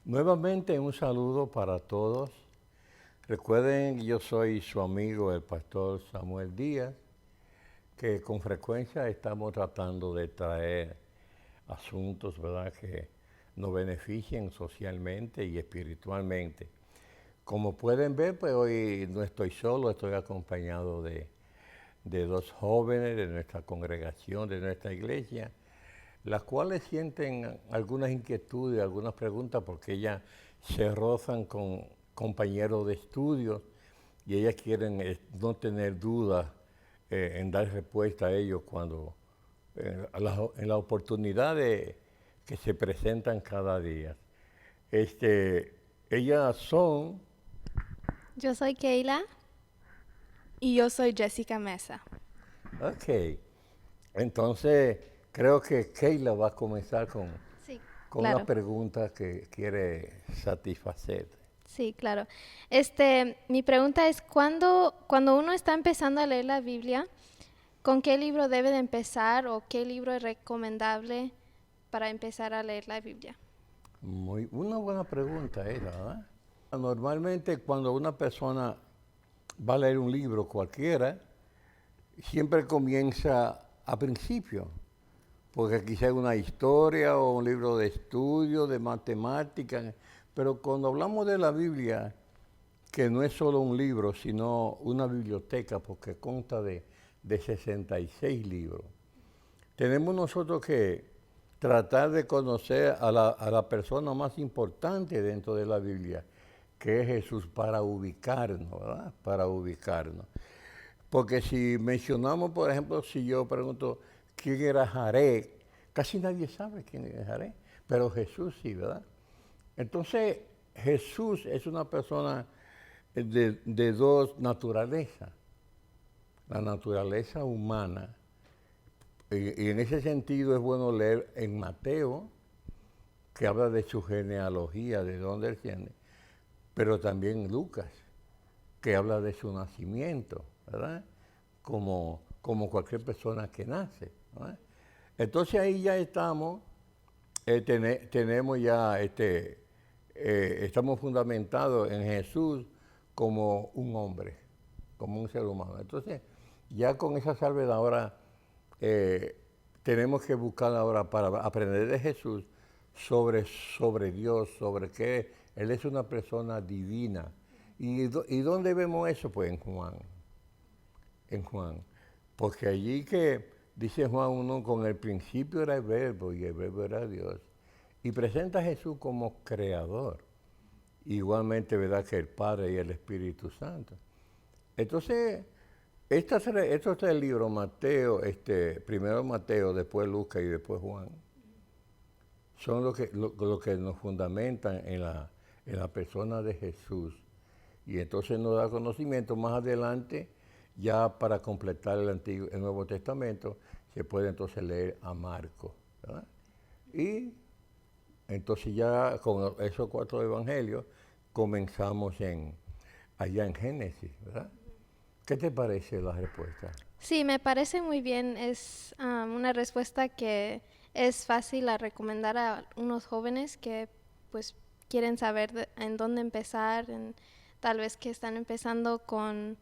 Nuevamente un saludo para todos. Recuerden, yo soy su amigo, el pastor Samuel Díaz, que con frecuencia estamos tratando de traer asuntos, ¿verdad?, que nos beneficien socialmente y espiritualmente. Como pueden ver, pues hoy no estoy solo, estoy acompañado de dos jóvenes de nuestra congregación, de nuestra iglesia, las cuales sienten algunas inquietudes, algunas preguntas, porque ellas se rozan con compañeros de estudio y ellas quieren no tener dudas en dar respuesta a ellos cuando en la oportunidad que se presentan cada día. Ellas son, Yo soy Keila. Y yo soy Jessica Mesa. ok, entonces creo que Keila va a comenzar Sí, con una claro. pregunta que quiere satisfacer. Sí, claro. Mi pregunta es, cuando uno está empezando a leer la Biblia, ¿con qué libro debe de empezar o qué libro es recomendable para empezar a leer la Biblia? Una buena pregunta esa, ¿verdad? Normalmente cuando una persona va a leer un libro cualquiera, siempre comienza a principio, porque quizá es una historia o un libro de estudio, de matemáticas, pero cuando hablamos de la Biblia, que no es solo un libro, sino una biblioteca, porque consta de 66 libros, tenemos nosotros que tratar de conocer a la persona más importante dentro de la Biblia, que es Jesús, para ubicarnos, ¿verdad? Para ubicarnos. Porque si mencionamos, por ejemplo, si yo pregunto quién era Jareb, casi nadie sabe quién es Jareb, pero Jesús sí, ¿verdad? Entonces, Jesús es una persona de dos naturalezas. La naturaleza humana, y en ese sentido es bueno leer en Mateo, que habla de su genealogía, de dónde él viene, pero también Lucas, que habla de su nacimiento, ¿verdad? Como cualquier persona que nace, ¿verdad? Entonces ahí ya estamos, tenemos ya, estamos fundamentados en Jesús como un hombre, como un ser humano. Entonces, ya con esa salvedad ahora eh, tenemos que buscar ahora para aprender de Jesús sobre Dios, sobre que Él es una persona divina. ¿Y dónde vemos eso? Pues en Juan. Porque allí que dice Juan 1, con el principio era el verbo y el verbo era Dios. Y presenta a Jesús como creador. Igualmente, ¿verdad?, que el Padre y el Espíritu Santo. Entonces, estos tres libros, Mateo, primero Mateo, después Lucas y después Juan, son lo que nos fundamentan en la persona de Jesús. Y entonces nos da conocimiento más adelante, ya para completar el Nuevo Testamento, se puede entonces leer a Marcos, ¿verdad? Y entonces ya con esos cuatro evangelios comenzamos allá en Génesis, ¿verdad? ¿Qué te parece la respuesta? Sí, me parece muy bien. Es una respuesta que es fácil a recomendar a unos jóvenes que pues quieren saber en dónde empezar, tal vez que están empezando con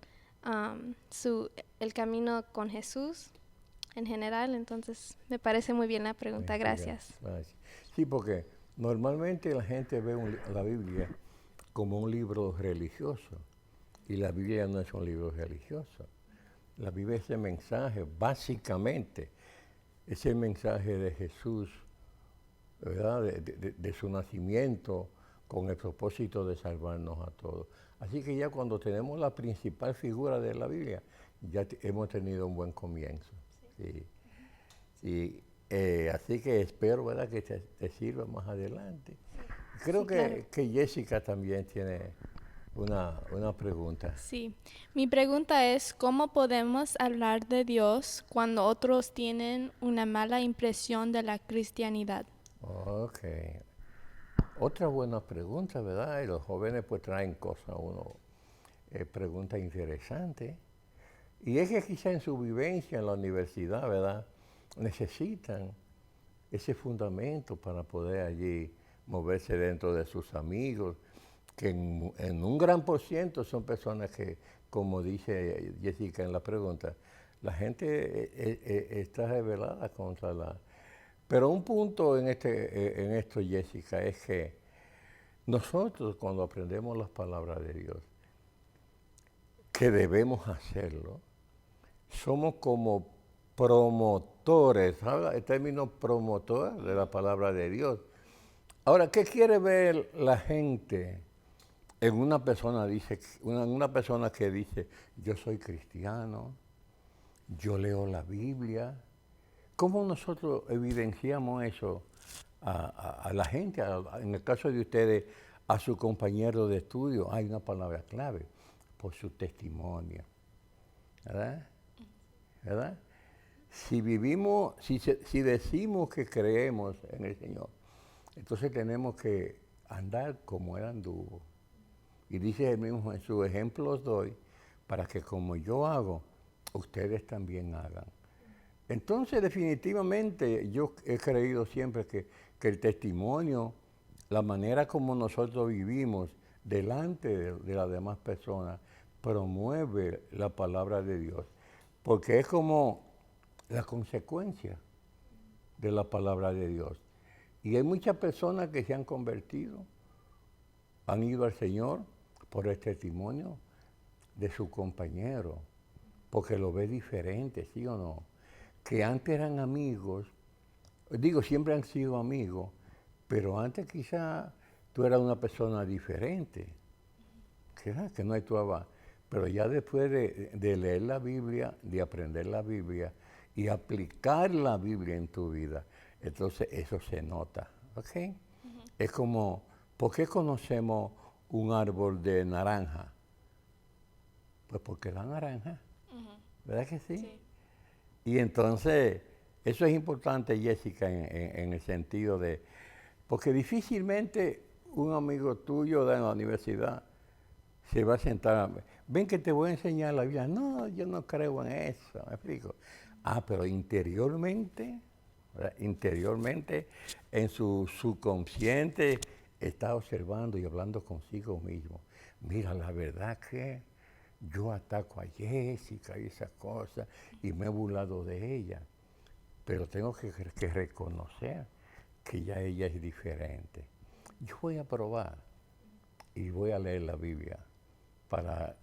el camino con Jesús en general. Entonces, me parece muy bien la pregunta. Sí, Gracias. gracias. Sí, porque normalmente la gente ve la Biblia como un libro religioso y la Biblia no es un libro religioso. La Biblia es el mensaje, básicamente, es el mensaje de Jesús, ¿verdad? De su nacimiento con el propósito de salvarnos a todos. Así que ya cuando tenemos la principal figura de la Biblia, ya hemos tenido un buen comienzo. Sí. Sí, así que espero, ¿verdad?, que te sirva más adelante. Creo Sí, claro. que Jessica también tiene una pregunta. Sí. Mi pregunta es, ¿cómo podemos hablar de Dios cuando otros tienen una mala impresión de la cristianidad? Ok. Otra buena pregunta, ¿verdad? Y los jóvenes pues traen cosas, preguntas interesantes. Y es que quizá en su vivencia en la universidad, ¿verdad?, necesitan ese fundamento para poder allí moverse dentro de sus amigos, que en un gran por ciento son personas que, como dice Jessica en la pregunta, la gente está rebelada contra la... Pero un punto en esto, Jessica, es que nosotros cuando aprendemos las palabras de Dios, que debemos hacerlo, somos como promotores, ¿sabes? El término promotor de la palabra de Dios. Ahora, ¿qué quiere ver la gente en una persona, una persona que dice, yo soy cristiano, yo leo la Biblia? ¿Cómo nosotros evidenciamos eso a la gente? En el caso de ustedes, a su compañero de estudio, hay una palabra clave, por su testimonio, ¿verdad? ¿Verdad? Si vivimos, si decimos que creemos en el Señor, entonces tenemos que andar como Él anduvo. Y dice Él mismo, en sus ejemplos doy, para que como yo hago, ustedes también hagan. Entonces, definitivamente, yo he creído siempre que el testimonio, la manera como nosotros vivimos delante de las demás personas, promueve la palabra de Dios, porque es como la consecuencia de la palabra de Dios. Y hay muchas personas que se han convertido, han ido al Señor por el testimonio de su compañero, porque lo ve diferente, ¿sí o no? Que antes eran amigos, digo, siempre han sido amigos, pero antes quizá tú eras una persona diferente, que no actuaba. Pero ya después de leer la Biblia, de aprender la Biblia y aplicar la Biblia en tu vida, entonces eso se nota, ¿ok? Es como, ¿por qué conocemos un árbol de naranja? Pues porque la naranja, ¿verdad que sí? Sí. Y entonces, eso es importante, Jessica, en el sentido de, porque difícilmente un amigo tuyo de la universidad se va a sentar, ven que te voy a enseñar la Biblia. No, yo no creo en eso, ¿me explico? Ah, pero interiormente, ¿verdad? Interiormente, en su subconsciente, está observando y hablando consigo mismo. Mira, la verdad que yo ataco a Jessica y esas cosas y me he burlado de ella, pero tengo que reconocer que ya ella es diferente. Yo voy a probar y voy a leer la Biblia para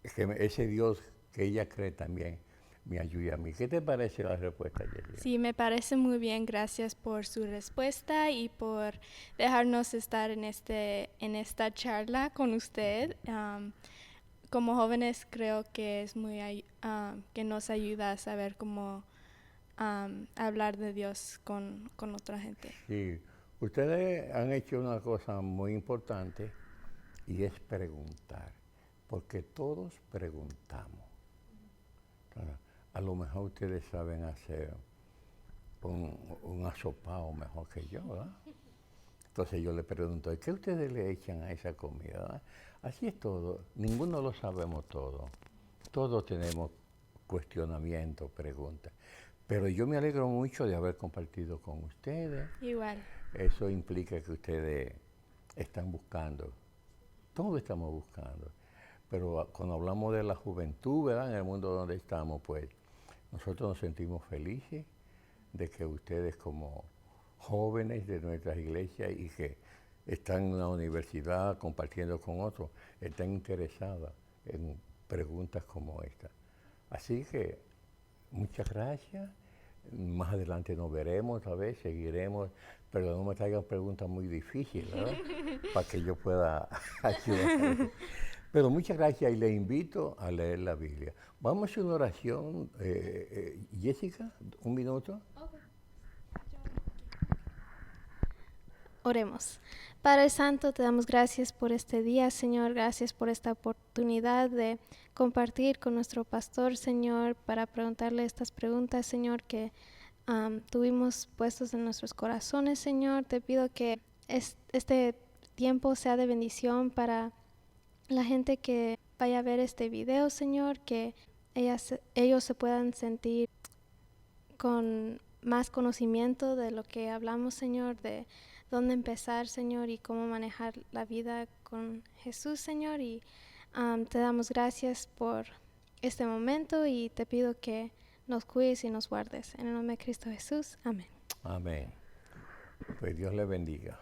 que ese Dios que ella cree también me ayude a mí. ¿Qué te parece la respuesta, Jessica? Sí, me parece muy bien. Gracias por su respuesta y por dejarnos estar en esta charla con usted. Como jóvenes creo que es que nos ayuda a saber cómo hablar de Dios con otra gente. Sí, ustedes han hecho una cosa muy importante y es preguntar, porque todos preguntamos. Entonces, a lo mejor ustedes saben hacer un asopado mejor que yo, ¿verdad? Entonces yo le pregunto, ¿qué ustedes le echan a esa comida? ¿Verdad? Así es todo, ninguno lo sabemos todo. Todos tenemos cuestionamientos, preguntas. Pero yo me alegro mucho de haber compartido con ustedes. Igual. Eso implica que ustedes están buscando, todos estamos buscando. Pero cuando hablamos de la juventud, ¿verdad? En el mundo donde estamos, pues nosotros nos sentimos felices de que ustedes como jóvenes de nuestras iglesias y que están en una universidad compartiendo con otros, están interesadas en preguntas como esta. Así que muchas gracias. Más adelante nos veremos, a ver, seguiremos, pero no me traigan preguntas muy difíciles, ¿verdad? Para que yo pueda ayudar. Pero muchas gracias y le invito a leer la Biblia. Vamos a hacer una oración. Jessica, un minuto. Oremos. Padre Santo, te damos gracias por este día, Señor. Gracias por esta oportunidad de compartir con nuestro pastor, Señor, para preguntarle estas preguntas, Señor, que tuvimos puestos en nuestros corazones, Señor. Te pido que este tiempo sea de bendición para la gente que vaya a ver este video, Señor, que ellos se puedan sentir con más conocimiento de lo que hablamos, Señor, de dónde empezar, Señor, y cómo manejar la vida con Jesús, Señor. Y te damos gracias por este momento y te pido que nos cuides y nos guardes. En el nombre de Cristo Jesús. Amén. Amén. Pues Dios le bendiga.